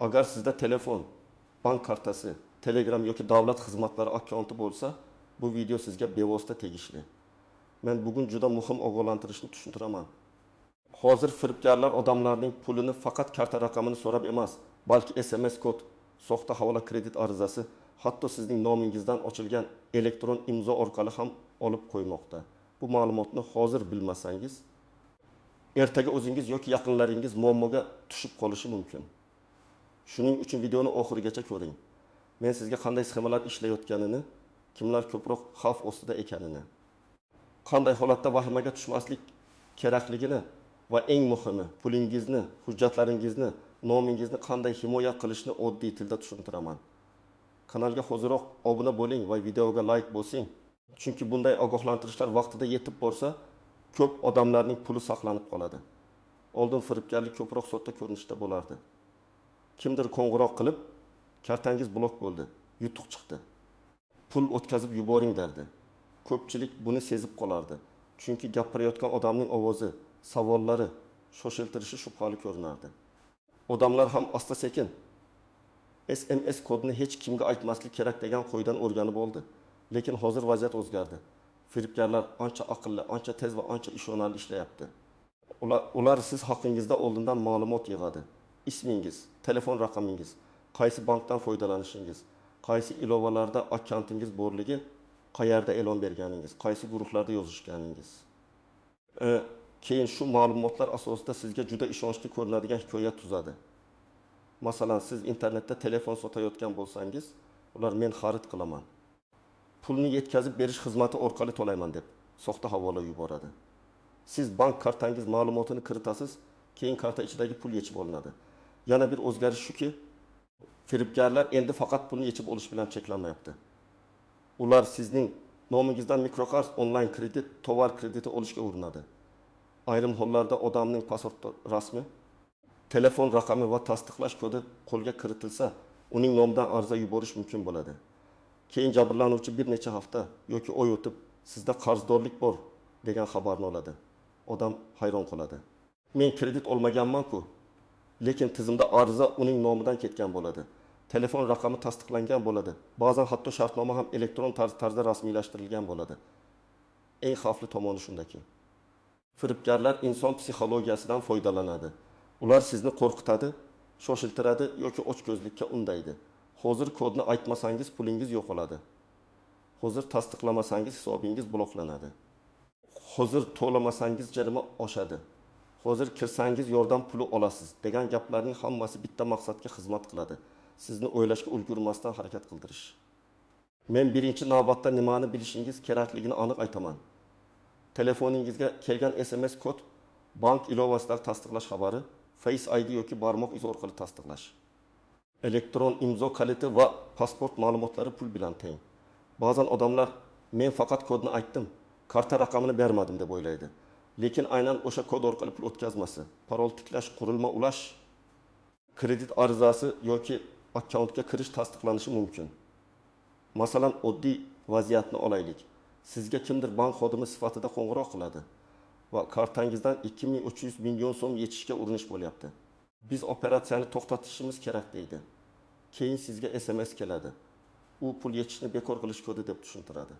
Agar sizda telefon, bank kartasi, Telegram yoki davlat xizmatlari akkaunti bo'lsa, bu video sizga bevosita tegishli. Men bugun juda muhim ogohlantirishni tushuntiraman. Hozir firibgarlar odamlarning pulini faqat karta raqamini so'rab emas, balki SMS kod, soxta havola kredit arizasi, hatto sizning nomingizdan ochilgan elektron imzo orqali ham olib qo'ymoqda. Bu ma'lumotni hozir bilmasangiz, ertaga o'zingiz yoki yaqinlaringiz muammoga tushib qolishi mumkin. Shuning uchun videoni oxirigacha ko'ring. Men sizga qanday sxemalar ishlayotganini, kimlar ko'proq xavf ostida ekanini, qanday holatda vahimaga tushmaslik kerakligini va eng muhimi, pulingizni, hujjatlaringizni, nomingizni qanday himoya qilishni oddiy tilda tushuntiraman. Kanalga hoziroq obuna bo'ling va videoga like bosing. Chunki bunday ogohlantirishlar vaqtida yetib borsa, ko'p odamlarning puli saqlanib qoladi. Oldin firibgarlik ko'proq sodda ko'rinishda bo'lardi. Kimdir qo'ng'iroq qilib, kartangiz blok bo'ldi, yutuq chiqdi. Pul o'tkazib yuboring derdi. Ko'pchilik buni sezib qolardi. Chunki gapirayotgan odamning ovozi, savollari, shoshiltirishi shubhali ko'rinardi. Odamlar ham asta-sekin SMS kodini hech kimga aytmaslik kerak degan qo'ydan o'rganib oldi. Lekin hozir vaziyat o'zgardi. Firibgarlar ancha aqlli, ancha tez va ancha ishonarli ishlayapti. Ular siz haqingizda oldindan ma'lumot yig'adi. Ismingiz, telefon raqamingiz, qaysi bankdan foydalanishingiz, qaysi ilovalarda akkauntingiz borligi, qayerda e'lon berganingiz, qaysi guruhlarda yozishganingiz. Keyin shu ma'lumotlar asosida sizga juda ishonchli ko'rinadigan hikoya tuzadi. Masalan, siz internetda telefon sotayotgan bo'lsangiz, ular men xarid qilaman, pulni yetkazib berish xizmati orqali to'layman deb soxta havola yuboradi. Siz bank kartangiz ma'lumotini kiritasiz, keyin karta ichidagi pul yechib olinadi. Yana bir o'zgarish shuki, firibgarlar endi faqat pulni yechib olish bilan cheklanmayapti. Ular sizning nomingizdan mikroqarz, onlayn kredit, tovar krediti olishga urinadi. Ayrim hollarda odamning pasport rasmi, telefon raqami va tasdiqlash kodi qo'lga kiritilsa, uning nomidan ariza yuborish mumkin bo'ladi. Keyin jabrlanuvchi bir necha hafta yoki oy o'tib, sizda qarzdorlik bor degan xabarni oladi. Odam hayron qoladi. Men kredit olmaganman-ku, lekin tizimda ariza uning nomidan ketgan bo'ladi. Telefon raqami tasdiqlangan bo'ladi. Ba'zan hatto shartnoma ham elektron tarzda rasmiylashtirilgan bo'ladi. Eng xavfli tomoni shundaki, firibgarlar inson psixologiyasidan foydalanadi. Ular sizni qo'rqitadi, shoshiltiradi yoki ochko'zlikka undaydi. Hozir kodni aytmasangiz pulingiz yo'qoladi. Hozir tasdiqlamasangiz hisobingiz bloklanadi. Hozir to'lamasangiz jarima oshadi. Hozir kirsangiz yordam puli olasiz degan gaplarning hammasi bitta maqsadga xizmat qiladi. Sizni o'ylashga ulgurmasdan harakat qildirish. Men birinchi navbatda nimani bilishingiz kerakligini aniq aytaman. Telefoningizga kelgan SMS kod, bank ilovasidagi tasdiqlash xabari, Face ID yoki barmoq izi orqali tasdiqlash. Elektron imzo kaliti va pasport ma'lumotlari pul bilan teng. Ba'zan odamlar men faqat kodni aytdim, karta raqamini bermadim deb o'ylaydi. Lekin aynan o'sha kod orqali pul o'tkazmasi, parol tiklash, qurilma ulash, kredit arizasi yoki akkauntga kirish tasdiqlanishi mumkin. Masalan, oddiy vaziyatni olaylik. Sizga kimdir bank xodimi sifatida qo'ng'iroq qiladi va kartangizdan 2300 million so'm yechishga urinish bo'lyapti. Biz operatsiyani to'xtatishimiz kerak deydi. Keyin sizga SMS keladi. U pul yechishni bekor qilish kodi deb tushuntiradi.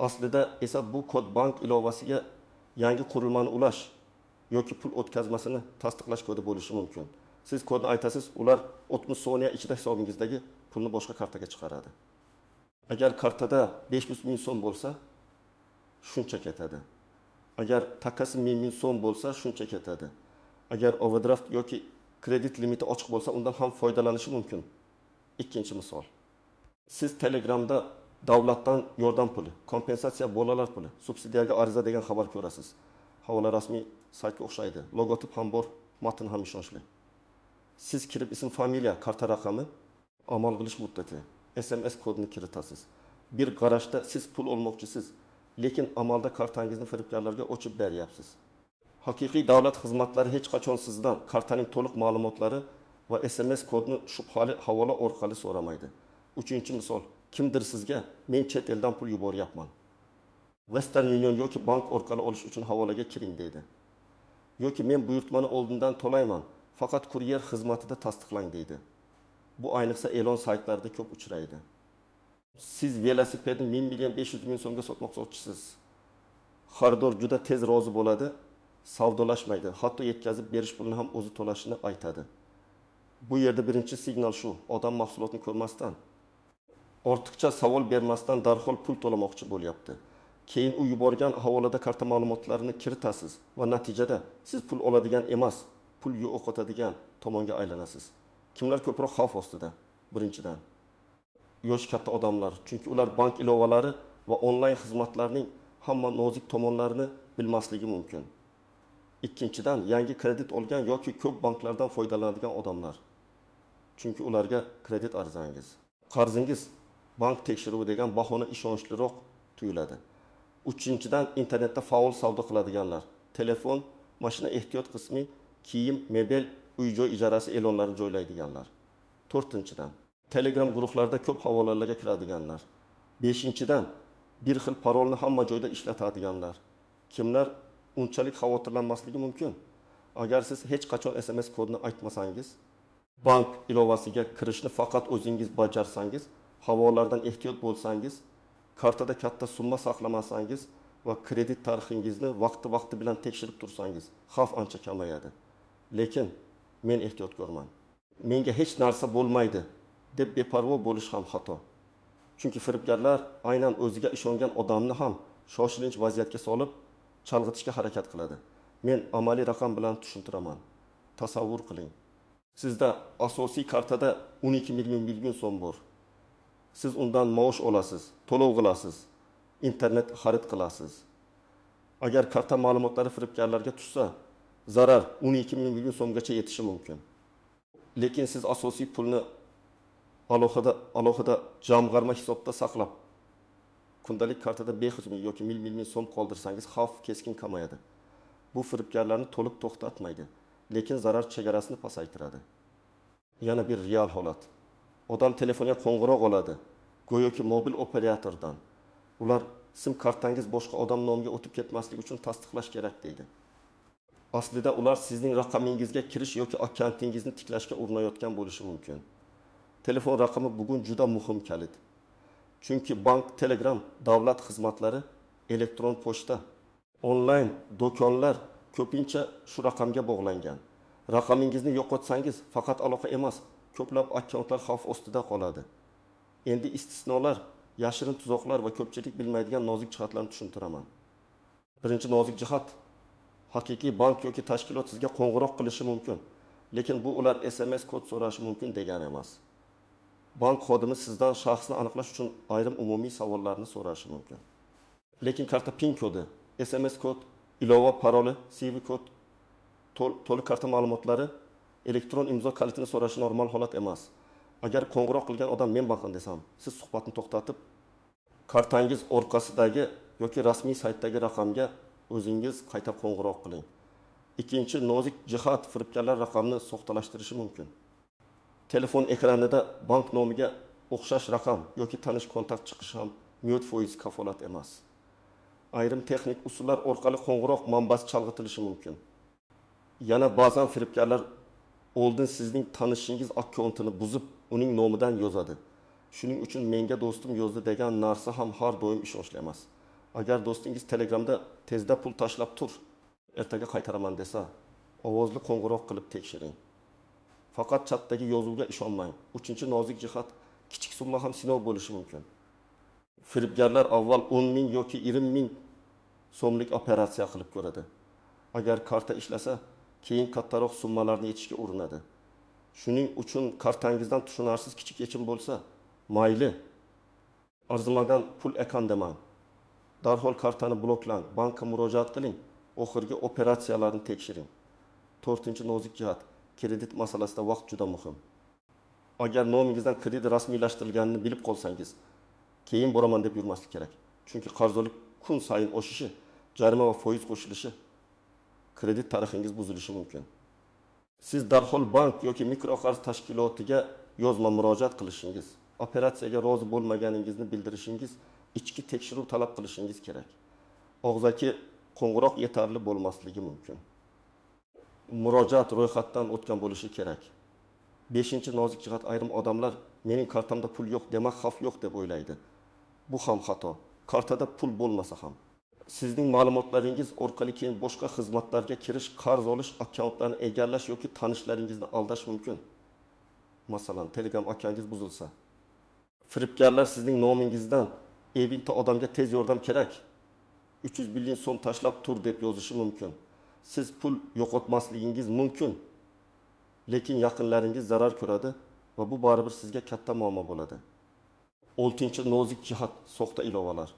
Aslida esa bu kod bank ilovasiga yangi qurilmani ulash yoki pul o'tkazmasini tasdiqlash kodi bo'lishi mumkin. Siz kodni aytasiz, ular 60 soniya ichida hisobingizdagi pulni boshqa kartaga chiqaradi. Agar kartada 500 ming so'm bo'lsa, shuncha ketadi. Agar takasi 1000 ming so'm bo'lsa, shuncha ketadi. Agar overdraft yoki kredit limiti ochiq bo'lsa, undan ham foydalanishi mumkin. Ikkinchi misol. Siz Telegramda davlatdan yordam puli, kompensatsiya bolalar puli, subsidiyaga ariza degan xabar ko'rasiz. Havola rasmiy saytga o'xshaydi. Logotip ham bor, matn ham ishonchli. Siz kirib ism, familiya, karta raqami, amal qilish muddati, SMS kodini kiritasiz. Bir qarashda siz pul olmoqchisiz, lekin amalda kartangizni firibgarlarga ochib beryapsiz. Haqiqiy davlat xizmatlari hech qachon sizdan kartaning to'liq ma'lumotlari va SMS kodni shubhali havola orqali so'ramaydi. Uchinchi misol, kimdir sizga men chet eldan pul yuboryapman, Western Union yoki bank orqali olish uchun havolaga kiring deydi. Yoki men buyurtmani oldindan to'layman, faqat kuryer xizmatida tasdiqlang deydi. Bu ayniqsa e'lon saytlarida ko'p uchraydi. Siz velosipedni 1 million 500 ming so'mga sotmoqchisiz. Xaridor juda tez rozi bo'ladi, savdolashmaydi. Hatto yetkazib berish pulini ham o'zi to'lashini aytadi. Bu yerda birinchi signal shu: odam mahsulotni ko'rmasdan, ortiqcha savol bermasdan darhol pul to'lamoqchi bo'lyapti. Keyin u yuborgan havolada karta ma'lumotlarini kiritasiz va natijada siz pul oladigan emas, pul yo'qotadigan tomonga aylanasiz. Kimlar ko'proq xavf ostida? Birinchidan, yosh katta odamlar, chunki ular bank ilovalari va onlayn xizmatlarning hamma nozik tomonlarini bilmasligi mumkin. Ikkinchidan, yangi kredit olgan yoki ko'p banklardan foydalanadigan odamlar. Chunki ularga kredit arzangiz, qarzingiz bank tekshiruvi degan bahona ishonchliroq tuyuladi. Uchinchidan, internetda faol savdo qiladiganlar, telefon, mashina ehtiyot qismi, kiyim, mebel, uy-joy ijarasi e'lonlarini joylaydiganlar. To'rtinchidan, Telegram guruhlarida ko'p havolalarga kiradiganlar. Beshinchidan, bir xil parolni hamma joyda ishlatadiganlar. Kimlar unchalik xavotirlanmasligi mumkin? Agar siz hech qachon SMS kodini aytmasangiz, bank ilovasiga kirishni faqat o'zingiz bajarsangiz, havolalardan ehtiyot bo'lsangiz, kartada katta summa saqlamasangiz va kredit tarixingizni vaqti bilan tekshirib tursangiz, xavf ancha kamayadi. Lekin men ehtiyotkorman. Menga hech narsa bo'lmaydi deb beparvo bo'lish ham xato. Chunki firibgarlar aynan o'ziga ishongan odamni ham shoshilinch vaziyatga solib, chalg'itishga harakat qiladi. Men amaliy raqam bilan tushuntiraman. Tasavvur qiling. Sizda asosiy kartada 12 million so'm bor. Siz undan maosh olasiz, to'lov qilasiz, internet xarid qilasiz. Agar karta ma'lumotlari firibgarlarga tushsa, zarar 12 million so'mgacha yetishi mumkin. Lekin siz asosiy pulni alohida jamg'arma hisobda saqlab, kundalik kartada 500 ming yoki 1 million so'm qoldirsangiz, xavf keskin kamayadi. Bu firibgarlarni to'liq to'xtatmaydi, lekin zarar chegarasini pasaytiradi. Yana bir real holat. Odam telefonga qo'ng'iroq oladi, go'yoki mobil operatordan. Ular sim kartangiz boshqa odam nomiga o'tib ketmasligi uchun tasdiqlash kerak deydi. Aslida ular sizning raqamingizga kirish yoki akkauntingizni tiklashga urinayotgan bo'lishi mumkin. Telefon raqami bugun juda muhim kalit. Chunki bank, Telegram, davlat xizmatlari, elektron pochta, onlayn do'konlar ko'pincha shu raqamga bog'langan. Raqamingizni yo'qotsangiz, faqat aloqa emas, ko'plab akkauntlar xavf ostida qoladi. Endi istisnolar, yashirin tuzoqlar va ko'pchilik bilmaydigan nozik jihatlarni tushuntiraman. Birinchi nozik jihat: haqiqiy bank yoki tashkilot sizga qo'ng'iroq qilishi mumkin, lekin bu ular SMS kod so'rashi mumkin degani emas. Bank xodimi sizdan shaxsni aniqlash uchun ayrim umumiy savollarni so'rashi mumkin. Lekin karta PIN kodi, SMS kod, ilova paroli, CV kod, to'liq karta ma'lumotlari, elektron imzo kalitini so'rashi normal holat emas. Agar qo'ng'iroq qilgan odam men bankan desam, siz suhbatni to'xtatib, kartangiz orqasidagi yoki rasmiy saytdagi raqamga o'zingiz qayta qo'ng'iroq qiling. Ikkinchi nozik jihat: firibgarlar raqamni soxtalashtirishi mumkin. Telefon ekranida bank nomiga o'xshash raqam yoki tanish kontakt chiqishi ham 100% kafolat emas. Ayrim texnik usullar orqali qo'ng'iroq manbasi chalg'itilishi mumkin. Yana ba'zan firibgarlar oldin sizning tanishingiz akkauntini buzib, uning nomidan yozadi. Shuning uchun menga do'stim yozdi degan narsa ham har doim ishonchli emas. Agar do'stingiz Telegramda tezda pul tashlab tur, ertaga qaytaraman desa, ovozli qo'ng'iroq qilib tekshiring. Faqat chatdagi yozuvga ishonmang. Uchinchi nozik jihat: kichik summa ham sinov bo'lishi mumkin. Firibgarlar avval 10 ming yoki 20 ming so'mlik operatsiya qilib ko'radi. Agar karta ishlasa, keyin kattaroq summalarni yetishga urinadi. Shuning uchun kartangizdan tushunarsiz kichik yechim bo'lsa, mayli, arzimagan pul ekan demang. Darhol kartani bloklang, bankka murojaat qiling, oxirgi operatsiyalarni tekshiring. To'rtinchi nozik jihat: kredit masalasida vaqt juda muhim. Agar nomingizdan kredit rasmiylashtirilganini bilib qolsangiz, keyin boraman deb yurmaslik kerak. Chunki qarzdorlik kun sayin oshishi, jarima va foiz qo'shilishi, kredit tarixingiz buzilishi mumkin. Siz darhol bank yoki mikroqarz tashkilotiga yozma murojaat qilishingiz, operatsiyaga rozi bo'lmaganingizni bildirishingiz, ichki tekshiruv talab qilishingiz kerak. Og'zaki qo'ng'iroq yetarli bo'lmasligi mumkin. murojaat ro'yxatdan o'tgan bo'lishi kerak. 5-nozik jihat, ayrim odamlar mening kartamda pul yo'q, demak xavf yo'q deb o'ylaydi. Bu ham xato. Kartada pul bo'lmasa ham sizning ma'lumotlaringiz orqali keyin boshqa xizmatlarga kirish, qarz olish, akkauntlarni egallash yoki tanishlaringizni aldash mumkin. Masalan, Telegram akkauntingiz buzilsa, firibgarlar sizning nomingizdan "Evingda odamga tez yordam kerak, 300 million so'm tashlab tur" deb yozishi mumkin. Siz pul yo'qotmasligingiz mumkin, lekin yaqinlaringiz zarar ko'radi va bu baribir sizga katta muammo bo'ladi. 6-nozik jihat, soxta ilovalar.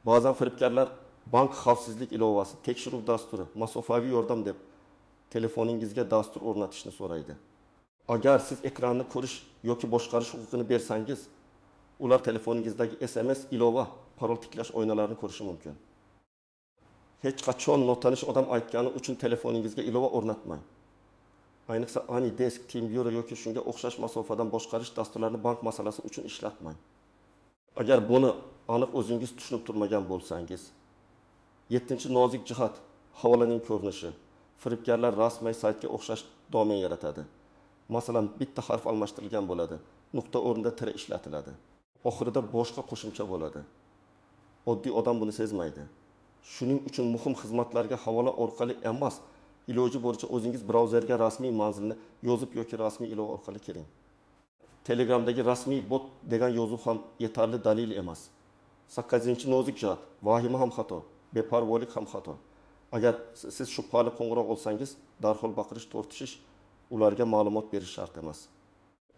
Ba'zan firibgarlar bank xavfsizlik ilovasi, tekshiruv dasturi, masofaviy yordam deb telefoningizga dastur o'rnatishni so'raydi. Agar siz ekranni ko'rish yoki boshqarish huquqini bersangiz, ular telefoningizdagi SMS, ilova, parol tiklash oynalarini ko'rishi mumkin. Hech qachon notanish odam aytgani uchun telefoningizga ilova o'rnatmang. Ayniqsa AnyDesk, TeamViewer yoki shunga o'xshash masofadan boshqarish dasturlarini bank masalasi uchun ishlatmang. Agar buni aniq o'zingiz tushunib turmagan bo'lsangiz. 7-nozik jihat, havolaning ko'rinishi. Firibgarlar rasmiy saytga o'xshash domen yaratadi. Masalan, bitta harf almashtirilgan bo'ladi, nuqta o'rnida tira ishlatiladi. Oxirida boshqa qo'shimcha bo'ladi. Oddiy odam buni sezmaydi. Shuning uchun muhim xizmatlarga havola orqali emas, iloji bo'yicha o'zingiz brauzerga rasmiy manzilni yozib yoki rasmiy ilova orqali kiring. Telegramdagi rasmiy bot degan yozuv ham yetarli dalil emas. 8-nozik jihat, vahima ham xato, beparvolik ham xato. Agar siz shubhali qo'ng'iroq olsangiz, darhol baqirish, tortishish, ularga ma'lumot berish shart emas.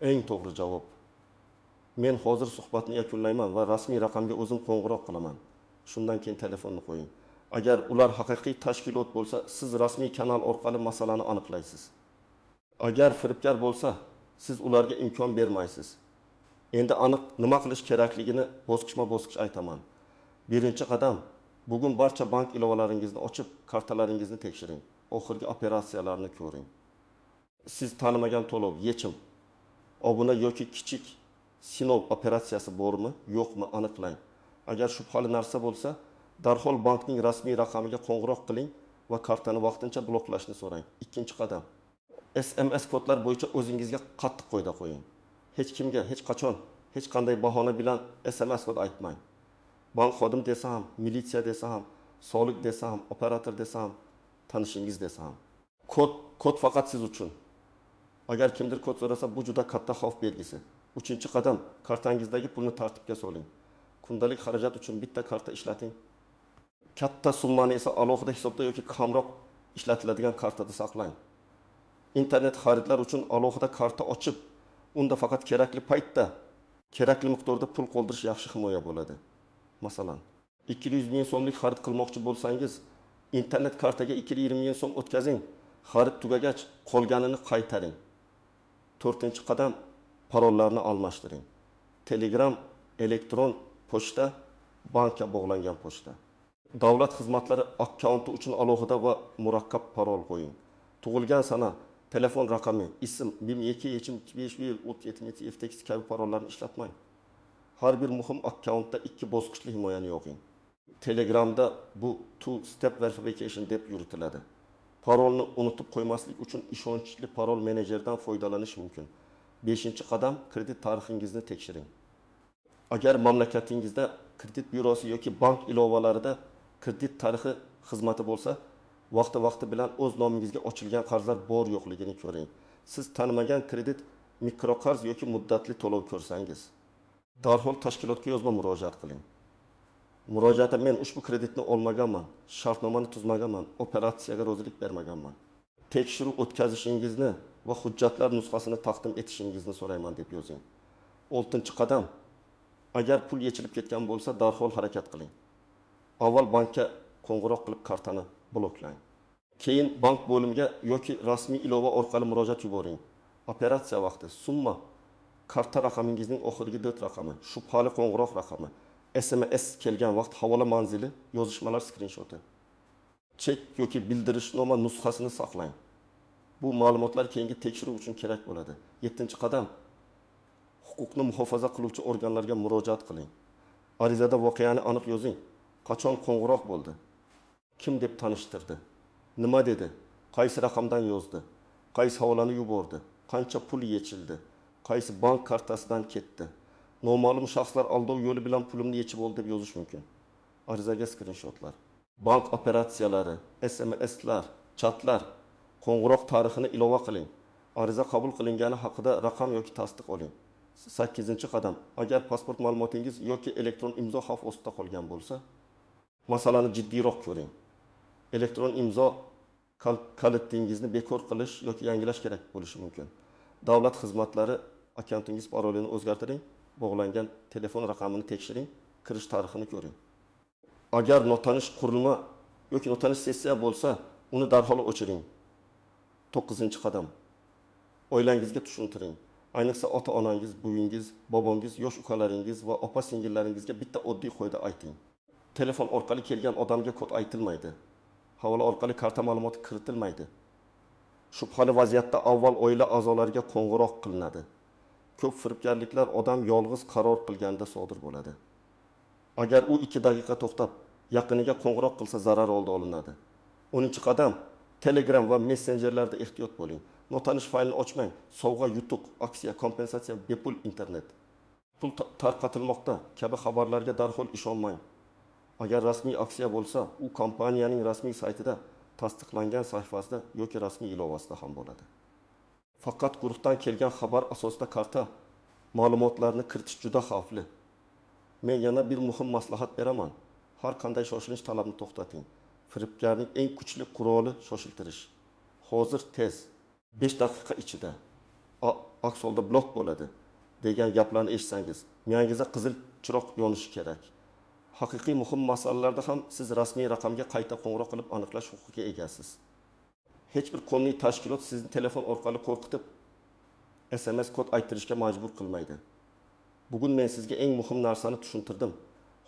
Eng to'g'ri javob: men hozir suhbatni yakunlayman va rasmiy raqamga o'zim qo'ng'iroq qilaman. Shundan keyin telefonni qo'ying. Agar ular haqiqiy tashkilot bo'lsa, siz rasmiy kanal orqali masalani aniqlaysiz. Agar firibgar bo'lsa, siz ularga imkon bermaysiz. Endi aniq nima qilish kerakligini bosqichma-bosqich aytaman. Birinchi qadam: bugun barcha bank ilovalaringizni ochib, kartalaringizni tekshiring. Oxirgi operatsiyalarni ko'ring. Siz tanimagan to'lov, yechim, obuna yoki kichik sinov operatsiyasi bormi, yo'qmi aniqlang. Agar shubhali narsa bo'lsa, darhol bankning rasmiy raqamiga qo'ng'iroq qiling va kartani vaqtincha bloklashni so'rang. Ikkinchi qadam: SMS kodlar bo'yicha o'zingizga qattiq qo'yda qo'ying. Hech kimga, hech qachon, hech qanday bahona bilan SMS kod aytmang. Bank xodim desa ham, militsiya desa ham, soliq desa ham, operator desa ham, tanishingiz desa ham. Kod faqat siz uchun. Agar kimdir kod so'rasa, bu juda katta xavf belgisi. 3-qadam: kartangizdagi pulni tartibga soling. Kundalik xarajat uchun bitta karta ishlating. Katta summani esa alohida hisobda yoki kamroq ishlatiladigan kartada saqlang. Internet xaridlar uchun alohida karta ochib, unda faqat kerakli paytda, kerakli miqdorda pul qoldirish yaxshi himoya bo'ladi. Masalan, 200 ming so'mlik xarid qilmoqchi bo'lsangiz, internet kartaga 220 ming so'm o'tkazing. Xarid tugagach, qolganini qaytaring. 4-qadam: parollarni almashtiring. Telegram, elektron pochta, bankka bog'langan pochta. Davlat xizmatlari akkaunti uchun alohida va murakkab parol qo'ying. Tug'ilgan sana, telefon raqami, ism, BIM2, yechim 2537 FTX kabi parollarni ishlatmang. Har bir muhim akkauntda 2 bosqichli himoyani yo'qing. Telegramda bu two-step verification deb yuritiladi. Parolni unutib qo'ymaslik uchun ishonchli parol menejerdan foydalanish mumkin. 5-qadam: kredit tarixingizni tekshiring. Agar mamlakatingizda kredit byurosi yoki bank ilovalarida kredit tarixi xizmati bo'lsa, vaqti bilan o'z nomingizga ochilgan qarzlar bor yo'qligini ko'ring. Siz tanimagan kredit, mikroqarz yoki muddatli to'lov ko'rsangiz, darhol tashkilotga yozma murojaat qiling. Murojaatda: men ushbu kreditni olmaganman, shartnomani tuzmaganman, operatsiyaga rozilik bermaganman. Tekshiruv o'tkazishingizni va hujjatlar nusxasini taqdim etishingizni so'rayman deb yozing. 6-qadam: agar pul yechilib ketgan bo'lsa, darhol harakat qiling. Avval bankka qo'ng'iroq qilib kartani bloklang. Keyin bank bo'limiga yoki rasmiy ilova orqali murojaat yuboring. Operatsiya vaqti, summa, karta raqamingizning oxirgi 4 raqami, shubhali qo'ng'iroq raqami, SMS kelgan vaqt, havola manzili, yozishmalar skrinshoti. Chek yoki bildirishnoma nusxasini saqlang. Bu ma'lumotlar keyingi tekshiruv uchun kerak bo'ladi. 7-qadam: huquqni muhofaza qiluvchi organlarga murojaat qiling. Arizada voqeani aniq yozing. Qachon qo'ng'iroq bo'ldi? Kim deb tanishtirdi? Nima dedi? qaysi raqamdan yozdi, qaysi havolani yubordi, qancha pul yechildi, qaysi bank kartasidan ketdi. Noma'lum shaxslar aldov yo'li bilan pulimni yechib oldi deb yozish mumkin. Arizaga skrinshotlar. Bank operatsiyalari, SMS'lar, chatlar, qo'ng'iroq tarixini ilova qiling. Ariza qabul qilingani haqida raqam yoki tasdiq oling. 8-qadam. Agar pasport ma'lumotingiz yoki elektron imzo xavf ostida qolgan bo'lsa, masalani jiddiyroq ko'ring. Elektron imzo kalitingizni bekor qilish yoki yangilash kerak bo'lishi mumkin. Davlat xizmatlari akkauntingiz parolini o'zgartiring, bog'langan telefon raqamini tekshiring, kirish tarixini ko'ring. Agar notanish qurilma yoki notanish sessiya bo'lsa, uni darhol o'chiring. 9-qadam. Oilangizga tushuntiring. Ayniqsa ota-onangiz, buvinggiz, bobongiz, yosh ukalaringiz va opa-singillaringizga bitta oddiy qoida ayting. Telefon orqali kelgan odamga kod aytilmaydi. Havola orqali karta ma'lumoti kiritilmaydi. Shubhali vaziyatda avval oila a'zolariga qo'ng'iroq qilinadi. Ko'p firibgarliklar odam yolg'iz qaror qilganda sodir bo'ladi. Agar u 2 daqiqa to'xtab, yaqiniga qo'ng'iroq qilsa zarar oldi olinadi. 10-qadam. Telegram va messenjerlarda ehtiyot bo'ling. Notanish faylni ochmang. Sovg'a, yutuq, aksiya, kompensatsiya, bepul internet. Pul tarqatilmoqda kabi xabarlarga darhol ishonmang. Agar rasmiy aksiya bo'lsa, u kompaniyaning rasmiy saytida, tasdiqlangan sahifasida yoki rasmiy ilovasida ham bo'ladi. Faqat guruhdan kelgan xabar asosida karta ma'lumotlarini kiritish juda xavfli. Men yana bir muhim maslahat beraman. Har qanday shoshilinch talabni to'xtating. Firibgarning eng kuchli quroli shoshiltirish. Hozir tez, 5 daqiqa ichida aks holda blok bo'ladi degan gaplarni eshitsangiz, miyangizda qizil chiroq yonishi kerak. Haqiqiy muhim masalalarda ham siz rasmiy raqamga qayta qo'ng'iroq qilib aniqlash huquqiga egasiz. Hech bir qonuniy tashkilot sizni telefon orqali qo'rqitib, SMS kod aytirishga majbur qilmaydi. Bugun men sizga eng muhim narsani tushuntirdim.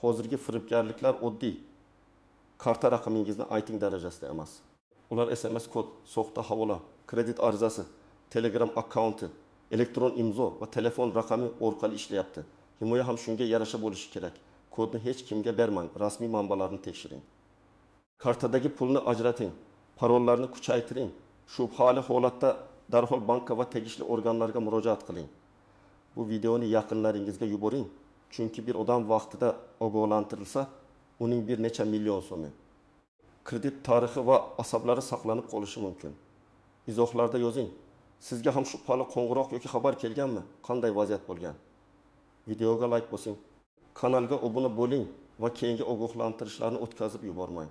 Hozirgi firibgarliklar oddiy karta raqamingizni ayting darajasida emas. Ular SMS kod, soxta havola, kredit arizasi, Telegram akkaunti, elektron imzo va telefon raqami orqali ishlayapti. Himoya ham shunga yarasha bo'lishi kerak. Kodni hech kimga bermang, rasmiy manbalarni tekshiring. Kartadagi pulni ajrating, parollarni kuchaytiring. Shubhali holatda darhol bankka va tegishli organlarga murojaat qiling. Bu videoni yaqinlaringizga yuboring, chunki bir odam vaqtida ogohlantirilsa, uning bir necha million so'mi kredit tarixi va asablari saqlanib qolishi mumkin. Izohlarda yozing. Sizga ham shubhali qo'ng'iroq yoki xabar kelganmi? Qanday vaziyat bo'lgan? Videoga like bosing. Kanalga obuna bo'ling va keyingi ogohlantirishlarni o'tkazib yubormang.